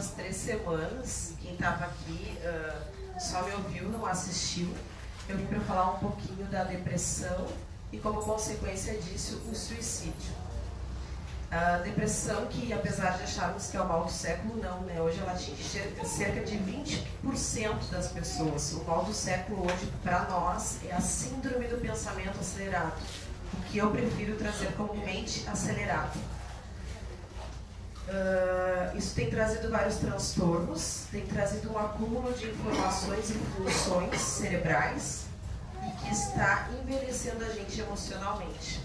umas 3 semanas. Quem estava aqui só me ouviu, não assistiu. Eu vim para falar um pouquinho da depressão e, como consequência disso, o suicídio. A depressão, que apesar de acharmos que é o mal do século, não, né? Hoje ela atinge cerca de 20% das pessoas. O mal do século hoje, para nós, é a síndrome do pensamento acelerado, o que eu prefiro trazer como mente acelerada. Isso tem trazido vários transtornos, tem trazido um acúmulo de informações e funções cerebrais e que está envelhecendo a gente emocionalmente.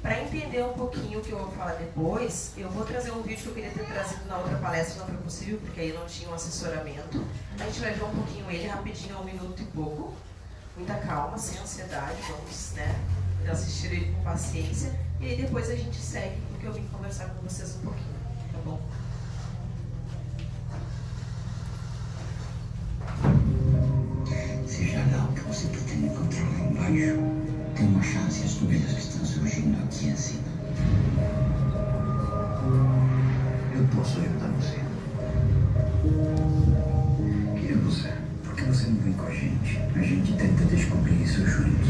Para entender um pouquinho o que eu vou falar depois, eu vou trazer um vídeo que eu queria ter trazido na outra palestra, não foi possível, porque aí não tinha um assessoramento. A gente vai ver um pouquinho ele rapidinho, 1 minuto e pouco. Muita calma, sem ansiedade, vamos, né, assistir ele com paciência. E aí depois a gente segue, porque eu vim conversar com vocês um pouquinho, tá bom? Seja lá o que você pretende encontrar lá embaixo, tem uma chance as dúvidas que estão surgindo aqui em cima. Eu posso ajudar você. Quem é você? Por que você não vem com a gente? A gente tenta descobrir isso juntos.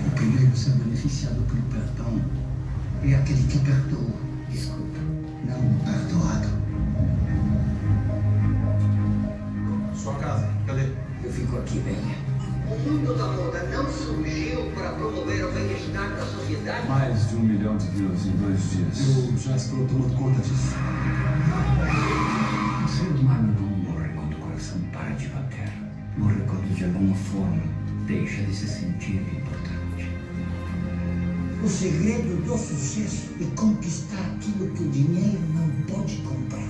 O primeiro a ser beneficiado pelo perdão é aquele que perdoa. Desculpa, não perdoado. Sua casa, cadê? Eu fico aqui, venha. O mundo da moda não surgiu para promover o bem-estar da sociedade? Mais de 1 milhão de views em 2 dias. Eu já estou tomando conta disso. O ser humano não morre quando o coração para de bater. Morre quando, de alguma forma, deixa de se sentir importante. O segredo do sucesso é conquistar aquilo que o dinheiro não pode comprar.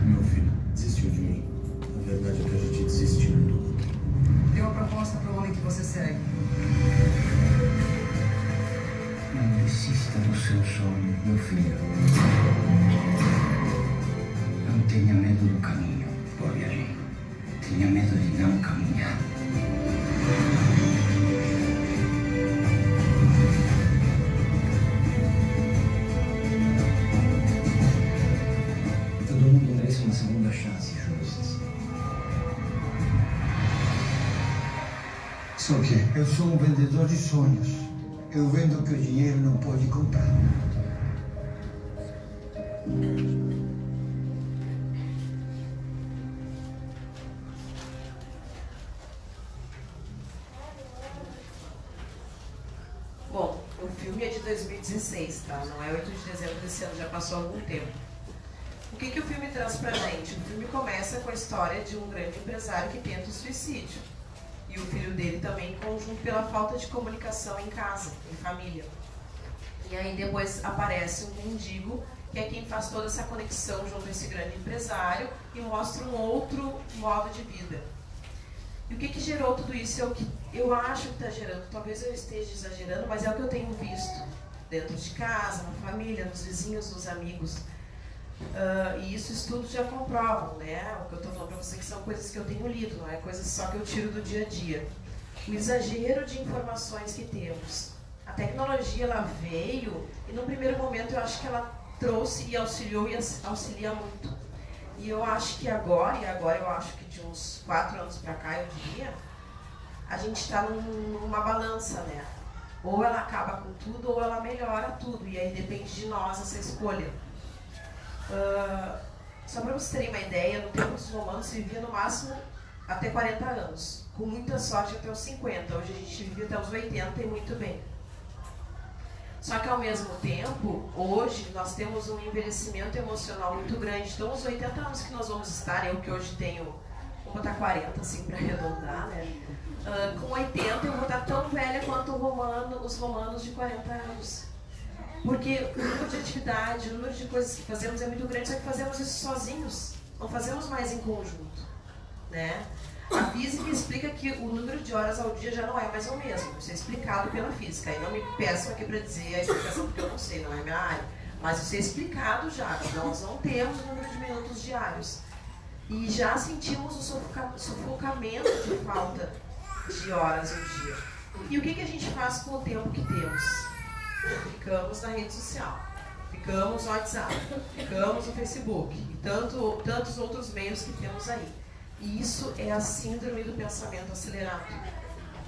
Meu filho desistiu de mim. A verdade é que a gente desistiu do outro. Tem uma proposta para o homem que você segue. Não desista do seu sonho, meu filho. Não tenha medo do caminho, Borgherei. Tenha medo de não caminhar. Todo mundo merece uma segunda chance, Justus. Só que eu sou um vendedor de sonhos. Eu vendo o que o dinheiro não pode comprar. Bom, o filme é de 2016, tá? Não é 8 de dezembro desse ano, já passou algum tempo. O que o filme traz pra gente? O filme começa com a história de um grande empresário que tenta o suicídio. E o filho dele também em conjunto pela falta de comunicação em casa, em família. E aí depois aparece um mendigo, que é quem faz toda essa conexão junto a esse grande empresário e mostra um outro modo de vida. E o que gerou tudo isso é o que eu acho que está gerando. Talvez eu esteja exagerando, mas é o que eu tenho visto dentro de casa, na família, nos vizinhos, nos amigos. E isso estudos já comprovam, né? O que eu estou falando para você que são coisas que eu tenho lido, não é coisas só que eu tiro do dia a dia. O exagero de informações que temos. A tecnologia, ela veio e no primeiro momento eu acho que ela trouxe e auxiliou e auxilia muito. E eu acho que agora eu acho que de uns 4 anos para cá, eu diria, a gente está numa balança, né? Ou ela acaba com tudo ou ela melhora tudo. E aí depende de nós essa escolha. Só para vocês terem uma ideia, no tempo dos romanos se vivia no máximo até 40 anos, com muita sorte até os 50. Hoje a gente vive até os 80 e muito bem. Só que ao mesmo tempo, hoje nós temos um envelhecimento emocional muito grande. Então os 80 anos que nós vamos estar, eu que hoje tenho, vou botar 40 assim para arredondar, né? Com 80 eu vou estar tão velha quanto os romanos de 40 anos. Porque o número de atividade, o número de coisas que fazemos é muito grande, só que fazemos isso sozinhos, não fazemos mais em conjunto, né? A física explica que o número de horas ao dia já não é mais o mesmo, isso é explicado pela física, e não me peçam aqui para dizer a explicação porque eu não sei, não é minha área, mas isso é explicado já, nós não temos o número de minutos diários, e já sentimos o sufocamento de falta de horas no dia. E o que a gente faz com o tempo que temos? Ficamos na rede social, ficamos no WhatsApp, ficamos no Facebook e tantos outros meios que temos aí. E isso é a síndrome do pensamento acelerado.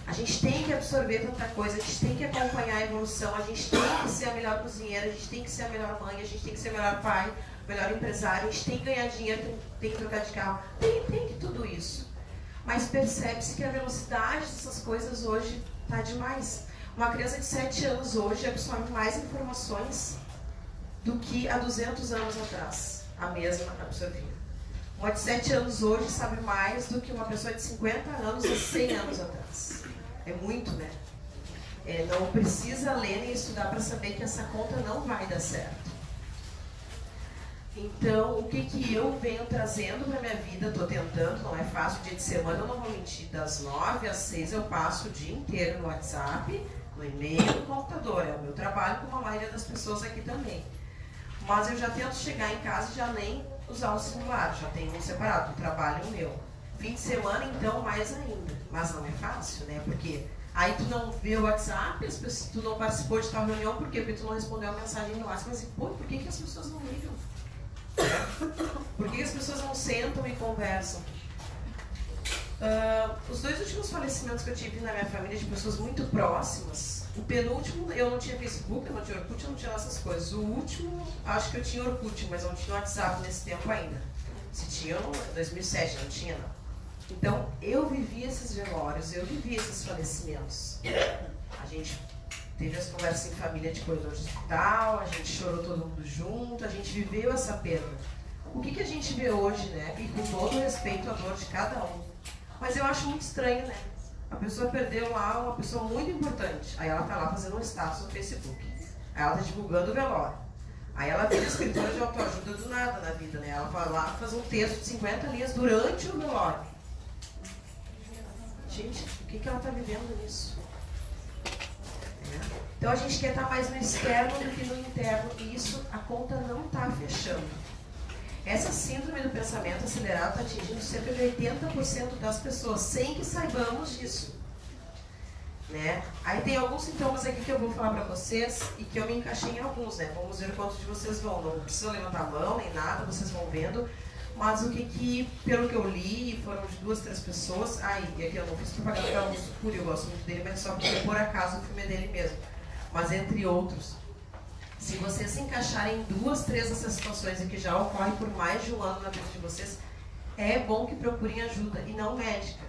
A gente tem que absorver tanta coisa, a gente tem que acompanhar a evolução, a gente tem que ser a melhor cozinheira, a gente tem que ser a melhor mãe, a gente tem que ser o melhor pai, o melhor empresário, a gente tem que ganhar dinheiro, tem que trocar de carro, tem que tudo isso. Mas percebe-se que a velocidade dessas coisas hoje está demais. Uma criança de 7 anos hoje absorve mais informações do que há 200 anos atrás, a mesma absorvia. Uma de 7 anos hoje sabe mais do que uma pessoa de 50 anos há 100 anos atrás. É muito, né? Não precisa ler nem estudar para saber que essa conta não vai dar certo. Então, o que eu venho trazendo para a minha vida, estou tentando, não é fácil, dia de semana eu não vou mentir, das 9 às 6 eu passo o dia inteiro no WhatsApp, no e-mail, no computador. É o meu trabalho, como a maioria das pessoas aqui também. Mas eu já tento chegar em casa e já nem usar o celular, já tenho um separado, o trabalho é o meu. Fim de semana, então, mais ainda. Mas não é fácil, né? Porque aí tu não vê o WhatsApp, tu não participou de tal reunião, por quê? Porque tu não respondeu a mensagem no WhatsApp. Mas, pô, por que as pessoas não ligam? Por que as pessoas não sentam e conversam? Os 2 últimos falecimentos que eu tive na minha família, de pessoas muito próximas, o penúltimo, eu não tinha Facebook, eu não tinha Orkut, eu não tinha essas coisas. O último, acho que eu tinha Orkut, mas eu não tinha WhatsApp nesse tempo ainda. Se tinha, em 2007, não tinha, não. Então, eu vivi esses velórios, eu vivi esses falecimentos. A gente teve as conversas em família de corredor de hospital, a gente chorou todo mundo junto, a gente viveu essa perda. O que a gente vê hoje, né? E com todo respeito à dor de cada um. Mas eu acho muito estranho, né? A pessoa perdeu lá uma pessoa muito importante. Aí ela tá lá fazendo um status no Facebook. Aí ela tá divulgando o velório. Aí ela vira escritora de autoajuda do nada na vida, né? Ela vai lá fazer um texto de 50 linhas durante o velório. Gente, o que ela está vivendo nisso? Então a gente quer estar mais no externo do que no interno, e isso, a conta não está fechando. Essa síndrome do pensamento acelerado está atingindo cerca de 80% das pessoas, sem que saibamos disso. Né? Aí tem alguns sintomas aqui que eu vou falar para vocês, e que eu me encaixei em alguns, né? Vamos ver quantos de vocês vão. Não precisa levantar a mão, nem nada, vocês vão vendo. Mas o que pelo que eu li, foram de 2, 3 pessoas. E aqui eu não fiz propaganda para o Augusto Cury, eu gosto muito dele, mas só porque por acaso o filme é dele mesmo. Mas entre outros, se vocês se encaixarem em 2, 3 dessas situações e que já ocorrem por mais de um ano na vida de vocês, é bom que procurem ajuda, e não médica.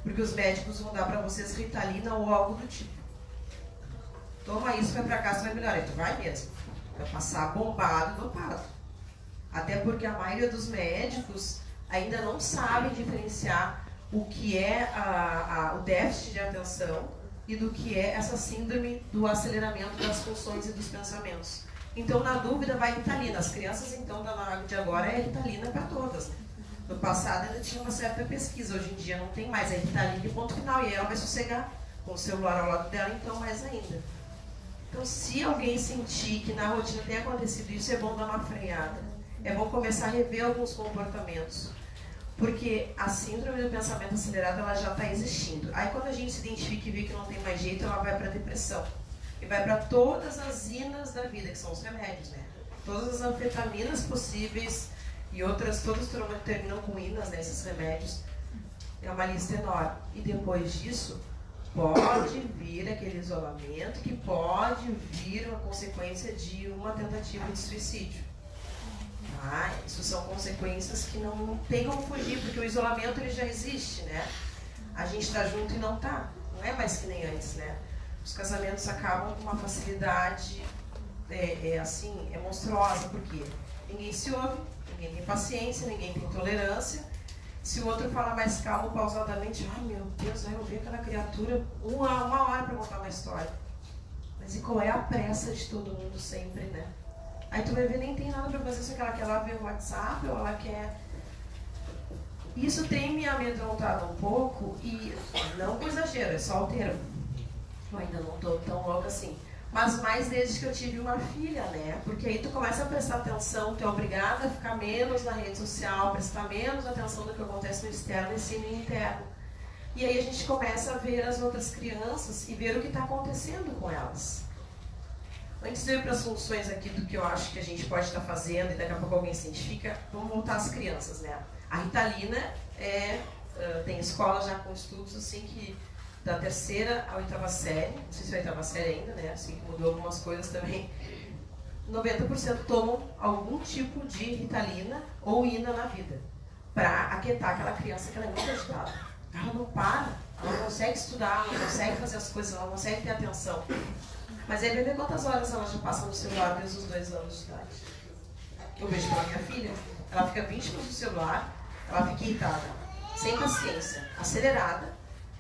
Porque os médicos vão dar para vocês Ritalina ou algo do tipo. Toma isso, vai para casa, vai melhorar. E tu vai mesmo. Vai passar bombado e dopado. Até porque a maioria dos médicos ainda não sabem diferenciar o que é o déficit de atenção e do que é essa síndrome do aceleramento das funções e dos pensamentos. Então, na dúvida, vai Ritalina. As crianças, então, de agora é Ritalina para todas. Né? No passado ainda tinha uma certa pesquisa, hoje em dia não tem mais. É Ritalina e ponto final. E aí ela vai sossegar com o celular ao lado dela, então mais ainda. Então, se alguém sentir que na rotina tem acontecido isso, é bom dar uma freada. É bom começar a rever alguns comportamentos. Porque a síndrome do pensamento acelerado, ela já está existindo. Aí quando a gente se identifica e vê que não tem mais jeito, ela vai para a depressão. E vai para todas as inas da vida, que são os remédios, né? Todas as anfetaminas possíveis e outras, todas terminam com inas, né, esses remédios. É uma lista enorme. E depois disso, pode vir aquele isolamento, que pode vir uma consequência de uma tentativa de suicídio. Isso são consequências que não tem como fugir, porque o isolamento ele já existe, né? A gente está junto e não está. Não é mais que nem antes, né? Os casamentos acabam com uma facilidade é monstruosa, porque ninguém se ouve, ninguém tem paciência, ninguém tem tolerância. Se o outro fala mais calmo, pausadamente, ai meu Deus, vai ouvir aquela criatura uma hora para contar uma história. Mas e qual é a pressa de todo mundo sempre, né? Aí tu vai ver, nem tem nada para fazer, só que ela quer lá ver o WhatsApp, ou ela quer... Isso tem me amedrontado um pouco, e não com exagero, é só o termo. Eu ainda não estou tão louca assim. Mas mais desde que eu tive uma filha, né? Porque aí tu começa a prestar atenção, tu é obrigada a ficar menos na rede social, prestar menos atenção no que acontece no externo e sim no interno. E aí a gente começa a ver as outras crianças e ver o que está acontecendo com elas. Antes de eu ir para as funções aqui do que eu acho que a gente pode estar fazendo e daqui a pouco alguém se identifica, vamos voltar às crianças, né? A Ritalina tem escola já com estudos assim que da 3ª à 8ª série, não sei se é a 8ª série ainda, né? Assim que mudou algumas coisas também. 90% tomam algum tipo de Ritalina ou Ina na vida para aquietar aquela criança que ela é muito agitada. Ela não para, ela não consegue estudar, ela não consegue fazer as coisas, ela não consegue ter atenção. Mas aí vai ver quantas horas ela já passa no celular desde os 2 anos de idade. Eu vejo pela minha filha, ela fica 20 minutos no celular, ela fica irritada, sem paciência, acelerada.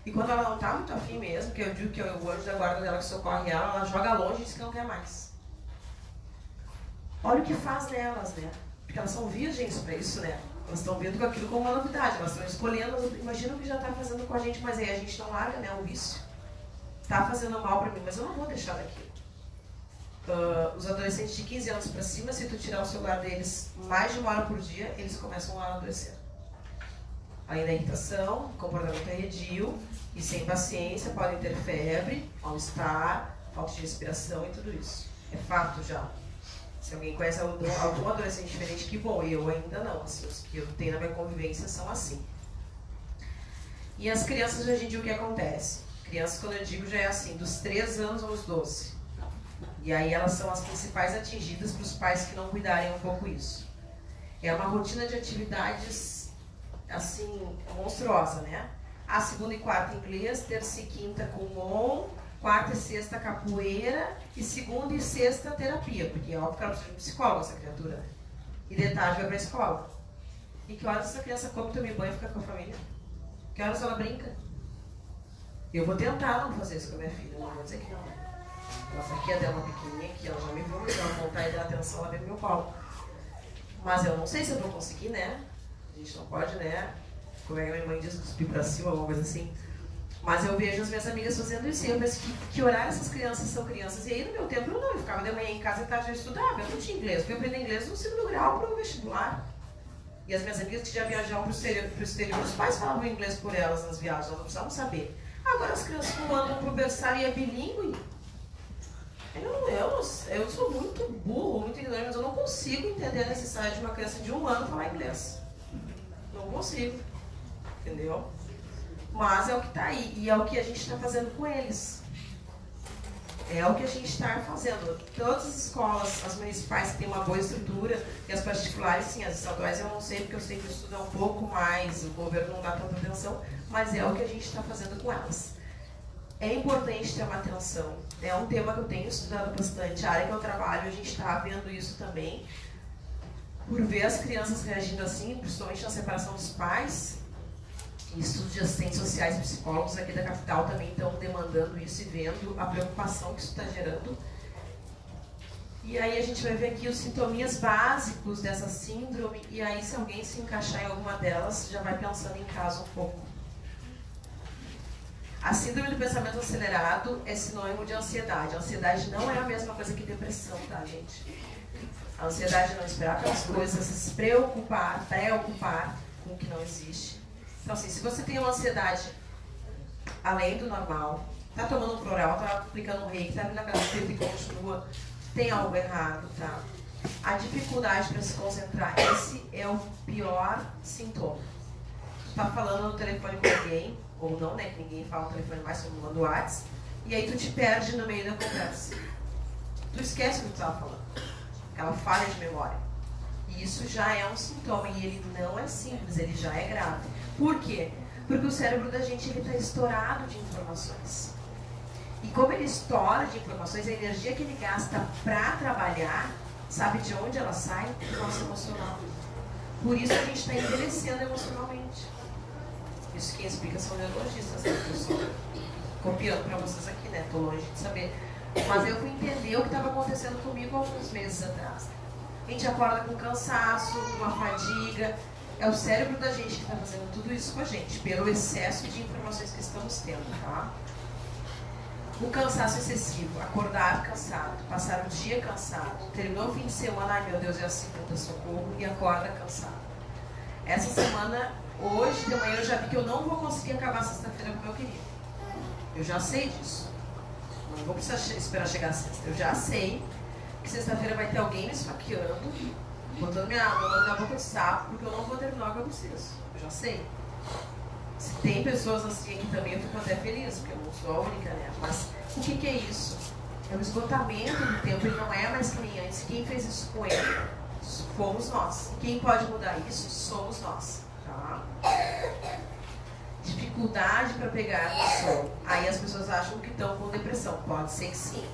E quando ela não está muito afim mesmo, que eu digo que é o anjo da guarda dela que socorre ela joga longe e diz que não quer mais. Olha o que faz nelas, né? Porque elas são virgens para isso, né? Elas estão vendo com aquilo como uma novidade, elas estão escolhendo, imagina o que já está fazendo com a gente, mas aí a gente não larga, né? O vício. Está fazendo mal para mim, mas eu não vou deixar daquilo. Os adolescentes de 15 anos para cima, se tu tirar o celular deles mais de 1 hora por dia, eles começam a adoecer. Além da irritação, comportamento arredio e sem paciência, podem ter febre, mal-estar, falta de respiração e tudo isso. É fato já. Se alguém conhece algum adolescente diferente, que bom, eu ainda não. Assim, os que eu tenho na minha convivência são assim. E as crianças hoje em dia o que acontece? Crianças, quando eu digo, já é assim, dos 3 anos aos 12. E aí elas são as principais atingidas para os pais que não cuidarem um pouco isso. É uma rotina de atividades, assim, monstruosa, né? A 2ª e 4ª inglês, 3ª e 5ª Kumon, 4ª e 6ª capoeira e 2ª e 6ª terapia, porque é óbvio que ela precisa de um psicólogo, essa criatura, né? E de tarde vai para a escola. E que horas essa criança come, toma banho e fica com a família? Que horas ela brinca? Eu vou tentar não fazer isso com a minha filha, não vou dizer que não. Nossa, aqui é dela pequenininha, aqui ela já me viu, mas ela voltar e dar atenção, ela vem no meu colo. Mas eu não sei se eu vou conseguir, né? A gente não pode, né? Como é que a minha mãe diz, cuspir pra cima, alguma coisa assim. Mas eu vejo as minhas amigas fazendo isso e eu penso que horário essas crianças são crianças. E aí no meu tempo eu ficava de manhã em casa e tarde eu estudava, eu não tinha inglês. Eu fui aprender inglês no 2º grau para o vestibular. E as minhas amigas que já viajavam para o exterior, os pais falavam inglês por elas nas viagens, elas não precisavam saber. Agora as crianças que mandam para o berçário e é bilíngue. Eu sou muito burro, muito ignorante, mas eu não consigo entender a necessidade de uma criança de 1 ano falar inglês. Não consigo. Entendeu? Mas é o que está aí, e é o que a gente está fazendo com eles. É o que a gente está fazendo. Todas as escolas, as municipais que têm uma boa estrutura, e as particulares, sim, as estaduais eu não sei, porque eu sei que o estudo é um pouco mais, o governo não dá tanta atenção, mas é o que a gente está fazendo com elas. É importante ter uma atenção. É um tema que eu tenho estudado bastante. A área que eu trabalho, a gente está vendo isso também. Por ver as crianças reagindo assim, principalmente na separação dos pais. Estudos de assistentes sociais e psicólogos aqui da capital também estão demandando isso e vendo a preocupação que isso está gerando. E aí a gente vai ver aqui os sintomas básicos dessa síndrome, e aí se alguém se encaixar em alguma delas, já vai pensando em caso um pouco. A síndrome do pensamento acelerado é sinônimo de ansiedade. A ansiedade não é a mesma coisa que depressão, tá, gente? A ansiedade é não esperar pelas coisas, se preocupar com o que não existe. Então, assim, se você tem uma ansiedade além do normal, tá tomando um floral, tá aplicando um reiki, tá vindo na casa e continua, tem algo errado, tá? A dificuldade para se concentrar, esse é o pior sintoma. Tu tá falando no telefone com alguém, ou não, né, que ninguém fala no telefone mais, todo mundo manda o WhatsApp, e aí tu te perde no meio da conversa. Tu esquece o que tu tava falando. Aquela falha de memória. E isso já é um sintoma, e ele não é simples, ele já é grave. Por quê? Porque o cérebro da gente está estourado de informações. E como ele estoura de informações, a energia que ele gasta para trabalhar, sabe de onde ela sai? Do nosso emocional. Por isso a gente está envelhecendo emocionalmente. Isso quem explica são neurologistas, né? Eu estou copiando para vocês aqui, né? Estou longe de saber. Mas eu fui entender o que estava acontecendo comigo alguns meses atrás. A gente acorda com cansaço, com uma fadiga. É o cérebro da gente que está fazendo tudo isso com a gente, pelo excesso de informações que estamos tendo, tá? O cansaço excessivo, acordar cansado, passar o dia cansado, terminou o fim de semana, ai meu Deus, é a segunda, socorro, e acorda cansado. Essa semana Hoje de manhã eu já vi que eu não vou conseguir acabar sexta-feira como eu queria. Eu já sei disso. Não vou precisar esperar chegar a sexta. Eu já sei que sexta-feira vai ter alguém me esfaqueando, botando minha mão na boca de sapo, porque eu não vou terminar o que eu preciso. Eu já sei. Se tem pessoas assim aqui também, eu fico até feliz, porque eu não sou a única, né? Mas o que é isso? É o esgotamento do tempo, ele não é mais que nem antes. Quem fez isso com ele? Fomos nós. E quem pode mudar isso? Somos nós. Tá? Dificuldade para pegar no sono. Aí as pessoas acham que estão com depressão. Pode ser que sim.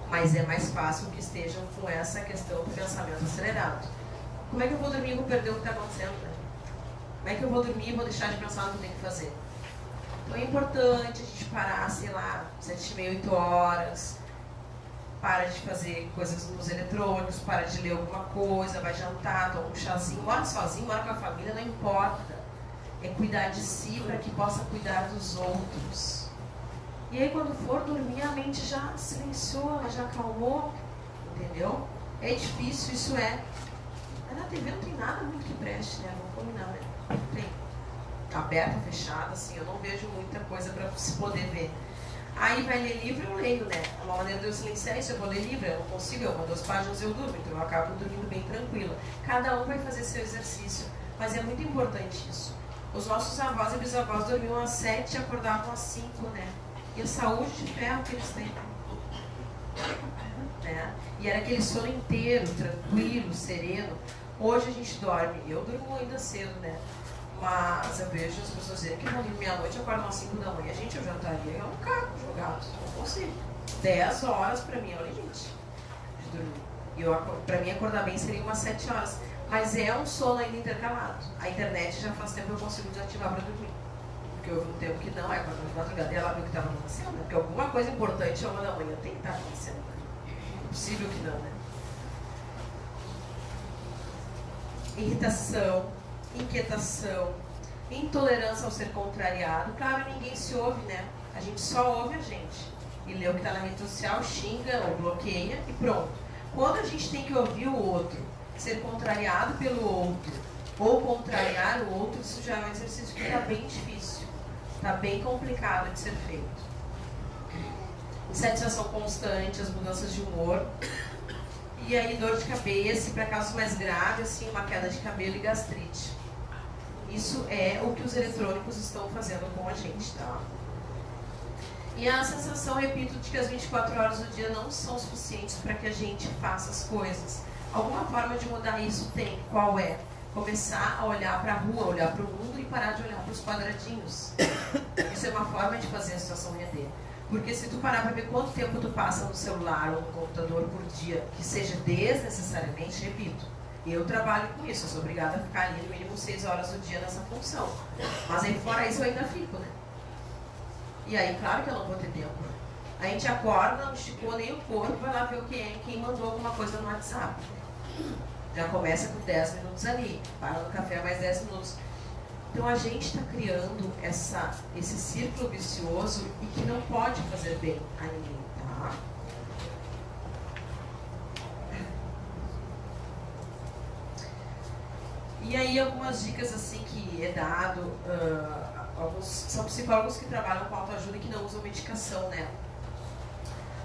Mas é mais fácil que estejam com essa questão do pensamento acelerado. Como é que eu vou dormir e vou perder o que está acontecendo, né? Como é que eu vou dormir e vou deixar de pensar no que eu tenho que fazer? Então é importante a gente parar, sei lá, 7h30, 8 horas. Para de fazer coisas nos eletrônicos, para de ler alguma coisa, vai jantar, toma um chazinho, mora sozinho, mora com a família, não importa. É cuidar de si para que possa cuidar dos outros. E aí quando for dormir, a mente já silenciou, ela já acalmou, entendeu? É difícil, isso é. Mas na TV não tem nada muito que preste, né? Vamos combinar, né? Não tem. Aberta, fechada, assim, eu não vejo muita coisa para se poder ver. Aí vai ler livro, eu leio, né? Uma maneira de eu silenciar isso, eu vou ler livro, eu não consigo, eu mando 2 páginas eu durmo, então eu acabo dormindo bem tranquila. Cada um vai fazer seu exercício, mas é muito importante isso. Os nossos avós e bisavós dormiam às 7 e acordavam às 5, né? E a saúde de ferro que eles têm. Né? E era aquele sono inteiro, tranquilo, sereno. Hoje a gente dorme, eu durmo ainda cedo, né? Mas eu vejo as pessoas dizendo que vão dormir meia-noite e acordam às 5 da manhã. Gente, eu jantaria, eu não cago jogado, não consigo. 10 horas pra mim é o limite de dormir. Pra mim acordar bem seria umas 7 horas. Mas é um sono ainda intercalado. A internet já faz tempo que eu consigo desativar pra dormir. Porque houve um tempo que não, é quando eu madrugada e ela viu o que estava acontecendo. Porque alguma coisa importante a 1 da manhã tem que estar acontecendo. Impossível que não, né? Irritação, inquietação, intolerância ao ser contrariado. Claro, ninguém se ouve, né? A gente só ouve a gente. E lê o que está na rede social, xinga ou bloqueia e pronto. Quando a gente tem que ouvir o outro, ser contrariado pelo outro, ou contrariar o outro, isso já é um exercício que está bem difícil. Está bem complicado de ser feito. Insatisfação constante, as mudanças de humor. E aí dor de cabeça, e para casos mais graves, assim, uma queda de cabelo e gastrite. Isso é o que os eletrônicos estão fazendo com a gente, tá? E a sensação, repito, de que as 24 horas do dia não são suficientes para que a gente faça as coisas. Alguma forma de mudar isso tem. Qual é? Começar a olhar para a rua, olhar para o mundo e parar de olhar para os quadradinhos. Isso é uma forma de fazer a situação render. Porque se tu parar para ver quanto tempo tu passa no celular ou no computador por dia, que seja desnecessariamente, repito, eu trabalho com isso, eu sou obrigada a ficar ali no mínimo 6 horas do dia nessa função. Mas aí fora isso eu ainda fico, né? E aí, claro que eu não vou ter tempo. A gente acorda, não esticou nem o corpo, vai lá ver o que é, quem mandou alguma coisa no WhatsApp. Já começa com 10 minutos ali, para no café mais 10 minutos. Então a gente está criando esse círculo vicioso e que não pode fazer bem a ninguém, tá? E aí algumas dicas assim que é dado, são psicólogos que trabalham com autoajuda e que não usam medicação, né?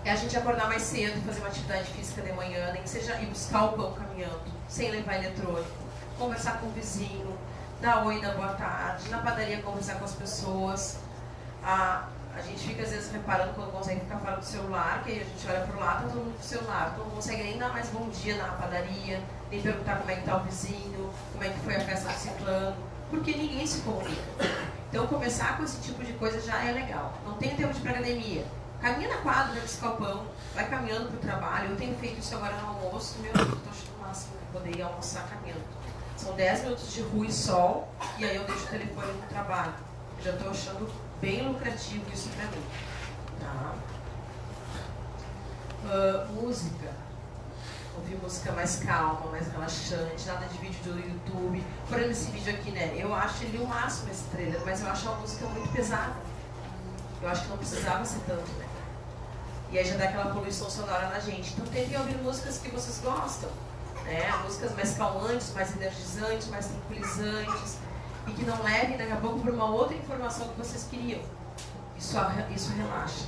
É a gente acordar mais cedo, fazer uma atividade física de manhã, nem que seja ir buscar o pão caminhando, sem levar eletrônico, conversar com o vizinho, dar oi, dar boa tarde, na padaria conversar com as pessoas. A gente fica às vezes reparando quando consegue ficar fora do celular, que aí a gente olha pro lado, tá todo mundo com o celular, não consegue nem dar mais bom dia na padaria, nem perguntar como é que tá o vizinho, como é que foi a festa do ciclano, porque ninguém se comunica. Então começar com esse tipo de coisa já é legal. Não tem tempo de ir pra academia. Caminha na quadra, vai buscar o pão, vai caminhando pro trabalho. Eu tenho feito isso agora no almoço, meu Deus, eu tô achando o máximo poder ir almoçar caminhando. São 10 minutos de rua e sol, e aí eu deixo o telefone no trabalho. Já estou achando bem lucrativo isso para mim. Tá? Música. Ouvir música mais calma, mais relaxante, nada de vídeo do YouTube. Por exemplo, esse vídeo aqui, né? Eu acho ele o máximo, esse trailer, mas eu acho uma música muito pesada. Eu acho que não precisava ser tanto, né? E aí já dá aquela poluição sonora na gente. Então tentem ouvir músicas que vocês gostam. Músicas mais calmantes, mais energizantes, mais tranquilizantes. e que não levem daqui a pouco para uma outra informação que vocês queriam. Isso relaxa.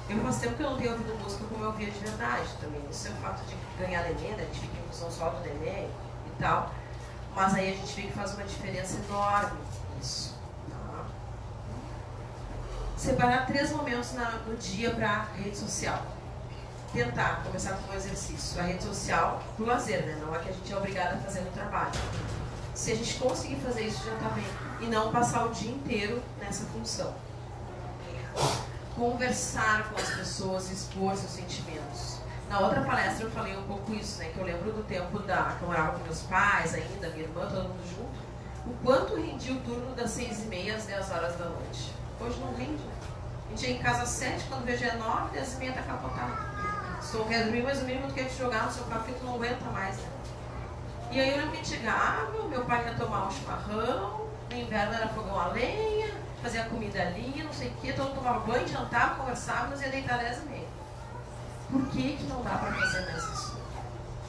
Eu faz tempo que eu não tenho ouvido música como eu ouvia de verdade também. Isso é o fato de ganhar neném, né? A gente fica em função só do neném e tal. Mas aí a gente vê que faz uma diferença enorme isso. Tá? Separar 3 momentos no dia para rede social. Tentar começar com um exercício. A rede social pro lazer, né? Não é que a gente é obrigado a fazer no trabalho. Se a gente conseguir fazer isso, já está bem. E não passar o dia inteiro nessa função. Conversar com as pessoas, expor seus sentimentos. Na outra palestra eu falei um pouco isso, né? Que eu lembro do tempo que eu morava com meus pais ainda, minha irmã, todo mundo junto. O quanto rendia o turno das 6h30 às 10 horas da noite. Hoje não rende, né? A gente chega em casa às 7, quando vejo é 9, 10h30 tá capotado. Se tu quer dormir, mas o mínimo tu quer te jogar no sofá porque tu não aguenta mais, né? E aí eu lembro que a gente chegava, meu pai ia tomar um chimarrão, no inverno era fogão a lenha, fazia comida ali, não sei o que, todo mundo tomava banho, jantava, conversava, nós ia deitar 10h30. Por que não dá para fazer mais isso?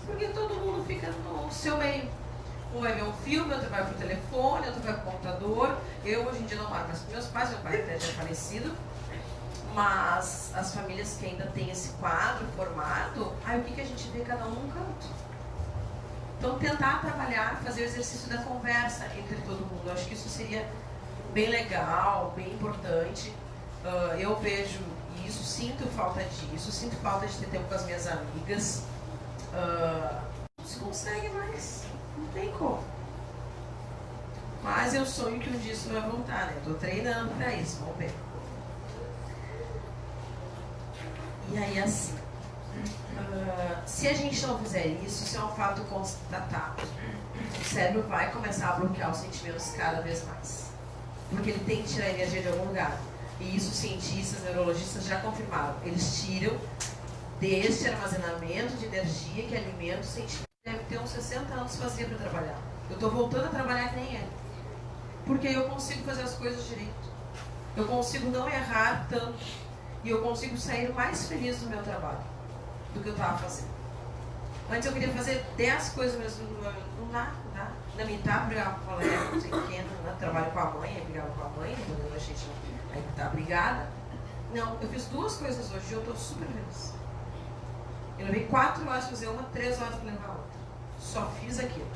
Porque todo mundo fica no seu meio. Um vai ver um filme, outro vai pro telefone, outro vai pro computador. Eu hoje em dia não moro mais com meus pais, meu pai até já é falecido. Mas as famílias que ainda têm esse quadro formado, aí o que a gente vê cada um num canto? Então tentar trabalhar, fazer o exercício da conversa entre todo mundo. Eu acho que isso seria bem legal, bem importante. Eu vejo isso, sinto falta disso, sinto falta de ter tempo com as minhas amigas. Não se consegue mais, não tem como. Mas eu sonho que um dia isso vai voltar, né? Estou treinando para isso, vamos ver. E aí assim, se a gente não fizer isso, isso é um fato constatado. O cérebro vai começar a bloquear os sentimentos cada vez mais. Porque ele tem que tirar energia de algum lugar. E isso cientistas, neurologistas já confirmaram. Eles tiram deste armazenamento de energia que alimenta o sentimento. Deve ter uns 60 anos fazia para trabalhar. Eu estou voltando a trabalhar que nem ele. Porque eu consigo fazer as coisas direito. Eu consigo não errar tanto. E eu consigo sair mais feliz do meu trabalho do que eu estava fazendo. Antes eu queria fazer 10 coisas mesmo. Não dá. Na metade brigava com o colega, não sei o que, trabalho com a mãe, aí brigava com a mãe, quando a gente aí tá brigada. Não, eu fiz 2 coisas hoje e eu estou super feliz. Eu levei 4 horas para fazer uma, 3 horas para levar outra. Só fiz aquilo.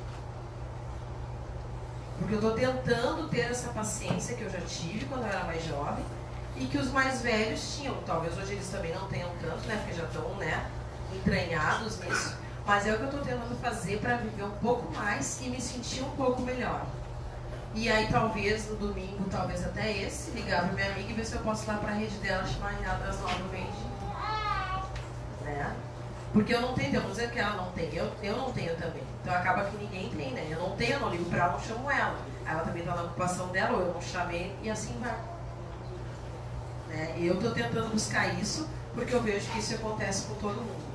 Porque eu estou tentando ter essa paciência que eu já tive quando eu era mais jovem e que os mais velhos tinham. Talvez hoje eles também não tenham tanto, né? Porque já estão, né, entranhados nisso. Mas é o que eu estou tentando fazer para viver um pouco mais e me sentir um pouco melhor. E aí talvez no domingo, talvez até esse, ligar para minha amiga e ver se eu posso ir lá para a rede dela chamar das 9 do meio-dia. Né? Porque eu não tenho, eu vou dizer que ela não tem, eu não tenho também. Então acaba que ninguém tem, né? Eu não tenho, eu não ligo para ela, não chamo ela. Ela também está na ocupação dela, ou eu não chamei, e assim vai. Né? E eu estou tentando buscar isso, porque eu vejo que isso acontece com todo mundo.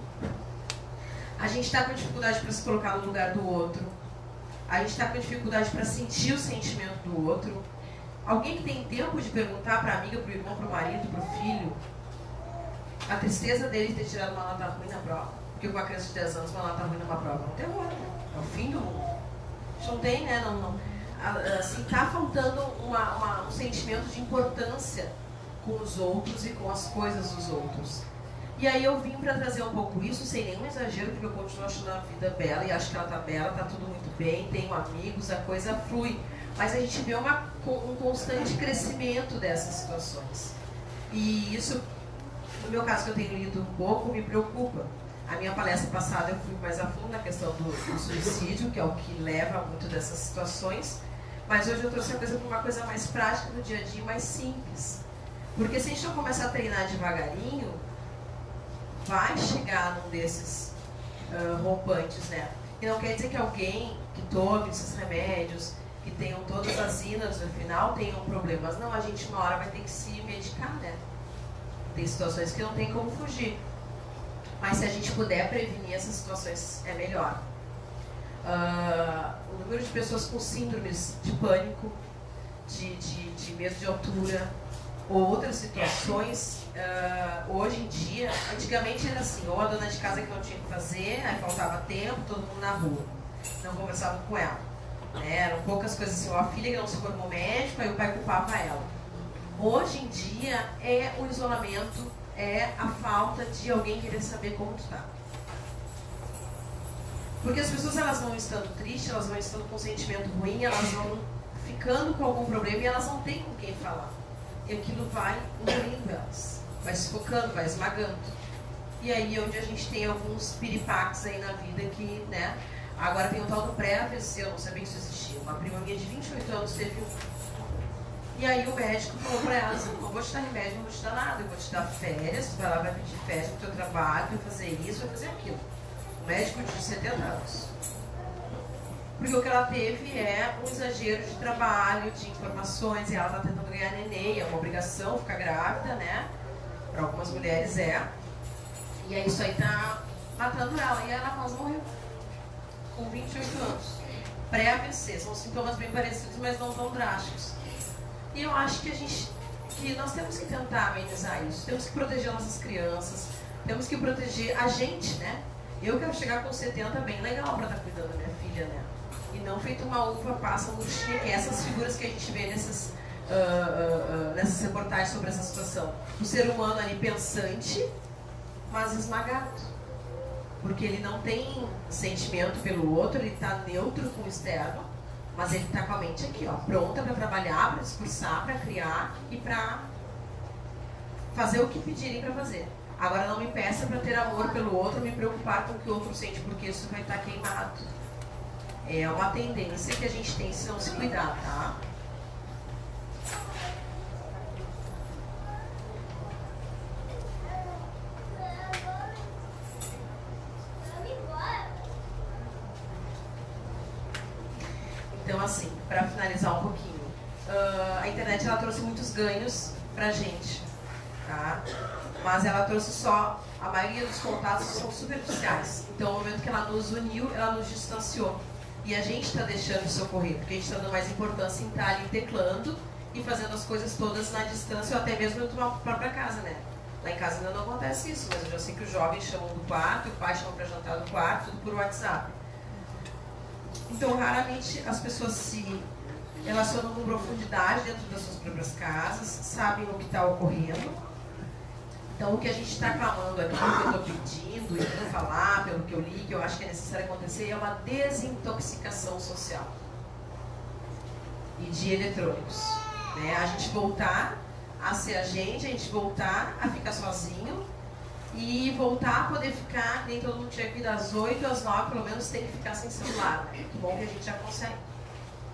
A gente está com dificuldade para se colocar no lugar do outro. A gente está com dificuldade para sentir o sentimento do outro. Alguém que tem tempo de perguntar para a amiga, para o irmão, para o marido, para o filho, a tristeza dele ter tirado uma nota ruim na prova. Porque com uma criança de 10 anos, uma nota ruim numa prova é um terror, né? É o fim do mundo. A gente não tem, né? Assim, está faltando um sentimento de importância com os outros e com as coisas dos outros. E aí eu vim para trazer um pouco isso, sem nenhum exagero, porque eu continuo achando a vida bela e acho que ela está bela, está tudo muito bem, tenho amigos, a coisa flui. Mas a gente vê um constante crescimento dessas situações. E isso, no meu caso que eu tenho lido um pouco, me preocupa. A minha palestra passada eu fui mais a fundo na questão do suicídio, que é o que leva a muito dessas situações. Mas hoje eu trouxe a coisa para uma coisa mais prática do dia a dia, mais simples. Porque se a gente não começar a treinar devagarinho, vai chegar num desses rompantes, né? E não quer dizer que alguém que tome esses remédios, que tenham todas as ínas no final, tenham problemas. Não, a gente uma hora vai ter que se medicar, né? Tem situações que não tem como fugir. Mas se a gente puder prevenir essas situações, é melhor. O número de pessoas com síndromes de pânico, de medo de altura, ou outras situações, hoje em dia, antigamente era assim, ou a dona de casa que não tinha o que fazer, aí faltava tempo, todo mundo na rua, não conversava com ela. né? Eram poucas coisas assim, a filha que não se formou médico, aí o pai culpava ela. Hoje em dia é o isolamento, é a falta de alguém querer saber como tu tá. Porque as pessoas, elas vão estando tristes, elas vão estando com um sentimento ruim, elas vão ficando com algum problema e elas não têm com quem falar. E aquilo vai engolindo elas, vai sufocando, vai esmagando. E aí onde a gente tem alguns piripaques aí na vida que, né, agora tem o tal do pré-AVC, eu não sabia que isso existia. Uma prima minha de 28 anos teve um. E aí o médico falou pra ela assim, não vou te dar remédio, não vou te dar nada, eu vou te dar férias, tu vai lá, vai pedir férias pro teu trabalho, vai fazer isso, vai fazer aquilo. O médico de 70 anos. Porque o que ela teve é um exagero de trabalho, de informações, e ela tá tentando ganhar neném, é uma obrigação ficar grávida, né? Para algumas mulheres é. E aí isso aí tá matando ela. E ela quase morreu. Com 28 anos. Pré-AVC. São sintomas bem parecidos, mas não tão drásticos. E eu acho que nós temos que tentar amenizar isso. Temos que proteger nossas crianças. Temos que proteger a gente, né? Eu quero chegar com 70 bem legal para estar cuidando da minha filha, né? E não feito uma uva passa murchinha, que é essas figuras que a gente vê nessas reportagens sobre essa situação. O ser humano ali pensante, mas esmagado. Porque ele não tem sentimento pelo outro, ele está neutro com o externo, mas ele está com a mente aqui, ó, pronta para trabalhar, para discursar, para criar e para fazer o que pedirem para fazer. Agora não me peça para ter amor pelo outro, me preocupar com o que o outro sente, porque isso vai estar queimado. É uma tendência que a gente tem se não se cuidar, tá? Então, assim, para finalizar um pouquinho, a internet ela trouxe muitos ganhos pra gente, tá? Mas ela trouxe só, a maioria dos contatos são superficiais. Então, no momento que ela nos uniu, ela nos distanciou. E a gente está deixando isso ocorrer, porque a gente está dando mais importância em estar ali teclando e fazendo as coisas todas na distância, ou até mesmo dentro da própria casa, né? Lá em casa ainda não acontece isso, mas eu já sei que os jovens chamam do quarto, o pai chama para jantar do quarto, tudo por WhatsApp. Então, raramente as pessoas se relacionam com profundidade dentro das suas próprias casas, sabem o que está ocorrendo. Então, o que a gente está clamando aqui, o que eu estou pedindo, e vou falar, pelo que eu li, que eu acho que é necessário acontecer, é uma desintoxicação social e de eletrônicos. Né? A gente voltar a ser a gente voltar a ficar sozinho e voltar a poder ficar, nem todo mundo tinha que ir das 8 às 9, pelo menos tem que ficar sem celular. Né? Que bom que a gente já consegue.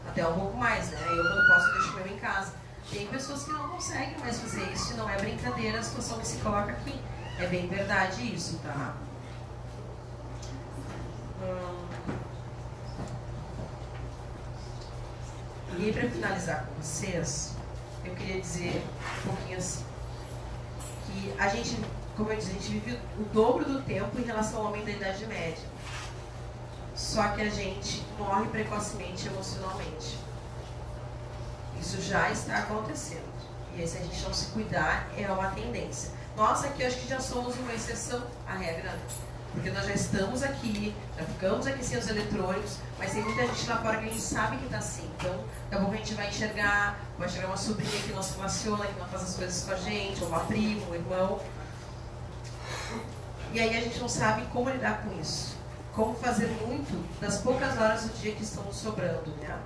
Até um pouco mais, né? Eu, quando posso, deixo o meu em casa. Tem pessoas que não conseguem mais fazer isso, e não é brincadeira a situação que se coloca aqui. É bem verdade isso, tá? E aí, para finalizar com vocês, eu queria dizer um pouquinho assim, que a gente, como eu disse, a gente vive o dobro do tempo em relação ao homem da Idade Média. Só que a gente morre precocemente emocionalmente. Isso já está acontecendo. E aí, se a gente não se cuidar, é uma tendência. Nós aqui, acho que já somos uma exceção à regra. Porque nós já estamos aqui, já ficamos aqui sem os eletrônicos, mas tem muita gente lá fora que a gente sabe que está assim. Então, daqui a pouco a gente vai enxergar uma sobrinha que não se relaciona, que não faz as coisas com a gente, ou uma prima, um irmão. E aí a gente não sabe como lidar com isso. Como fazer muito das poucas horas do dia que estão nos sobrando, né?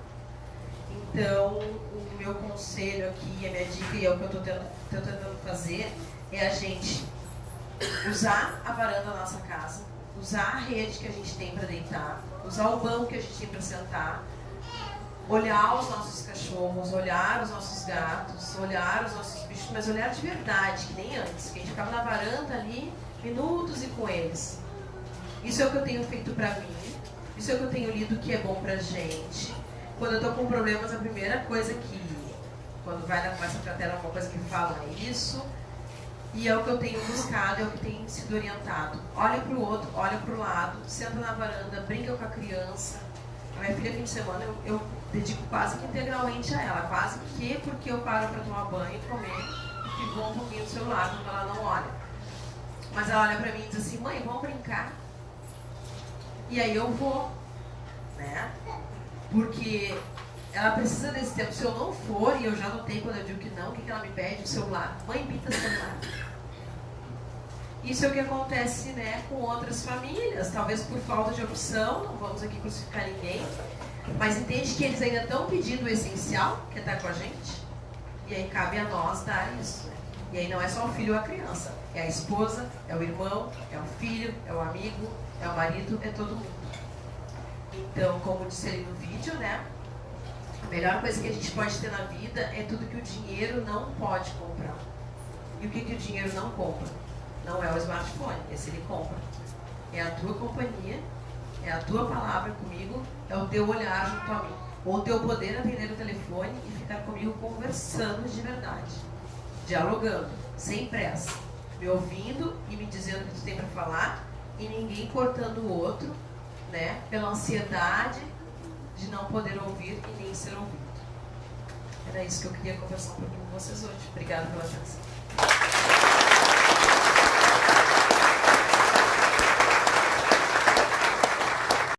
Então, o meu conselho aqui, a minha dica, e é o que eu estou tentando fazer, é a gente usar a varanda da nossa casa, usar a rede que a gente tem para deitar, usar o banco que a gente tem para sentar, olhar os nossos cachorros, olhar os nossos gatos, olhar os nossos bichos, mas olhar de verdade, que nem antes, que a gente ficava na varanda ali, minutos e com eles. Isso é o que eu tenho feito para mim, isso é o que eu tenho lido que é bom pra gente. Quando eu tô com problemas, a primeira coisa que, quando vai na conversa fraterna, uma coisa que fala é isso, e é o que eu tenho buscado, é o que tem sido orientado. Olha pro outro, olha pro lado, senta na varanda, brinca com a criança. A minha filha, fim de semana, eu dedico quase que integralmente a ela, quase que porque eu paro para tomar banho e comer, e fico um pouquinho no celular quando ela não olha. Mas ela olha pra mim e diz assim, mãe, vamos brincar? E aí eu vou, né? Porque ela precisa desse tempo. Se eu não for, e eu já notei quando eu digo que não, o que ela me pede? O celular. Mãe, pinta celular. Isso é o que acontece, né, com outras famílias, talvez por falta de opção, não vamos aqui crucificar ninguém, mas entende que eles ainda estão pedindo o essencial, que é estar com a gente, e aí cabe a nós dar isso, né? E aí não é só o filho ou a criança, é a esposa, é o irmão, é o filho, é o amigo, é o marido, é todo mundo. Então, como disse ali no vídeo, né, a melhor coisa que a gente pode ter na vida é tudo que o dinheiro não pode comprar. E o que o dinheiro não compra? Não é o smartphone, esse ele compra. É a tua companhia, é a tua palavra comigo, é o teu olhar junto a mim. Ou o teu poder atender o telefone e ficar comigo conversando de verdade. Dialogando, sem pressa. Me ouvindo e me dizendo o que tu tem para falar e ninguém cortando o outro, né? Pela ansiedade de não poder ouvir e nem ser ouvido. Era isso que eu queria conversar um pouquinho com vocês hoje. Obrigada pela atenção.